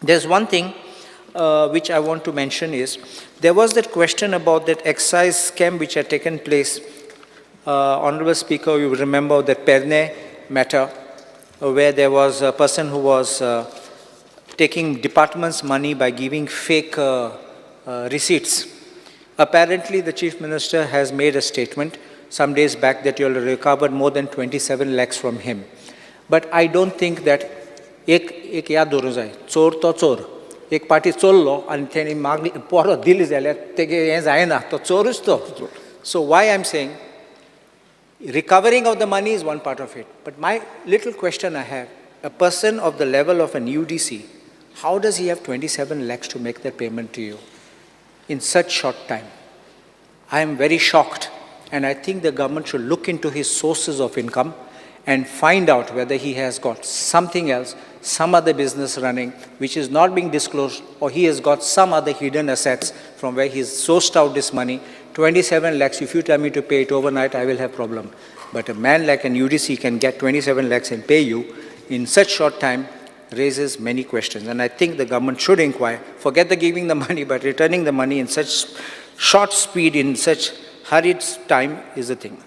There's one thing which I want to mention is, there was that question about that excise scam which had taken place. Honorable Speaker, you remember that Pernem matter, where there was a person who was taking department's money by giving fake receipts. Apparently, the Chief Minister has made a statement some days back that you will recovered more than 27 lakhs from him. But I don't think that एक याद दवरूंक जाय, चोर तो चोर, एक पाटी चोरलो आनी तेणी मागणी पोरो दिली जाल्यार तेगे हें जायना, तो चोरूच तो. So why I'm saying, recovering of the money is one part of it. But my little question I have, a person of the level of an UDC, how does he have 27 lakhs to make that payment to you in such short time? I am very shocked, and I think the government should look into his sources of income and find out whether he has got something else, some other business running which is not being disclosed, or he has got some other hidden assets from where he's sourced out this money. 27 lakhs, if you tell me to pay it overnight, I will have problem. But a man like an UDC can get 27 lakhs and pay you in such short time raises many questions. And I think the government should inquire, forget the giving the money, but returning the money in such short speed, in such hurried time is the thing.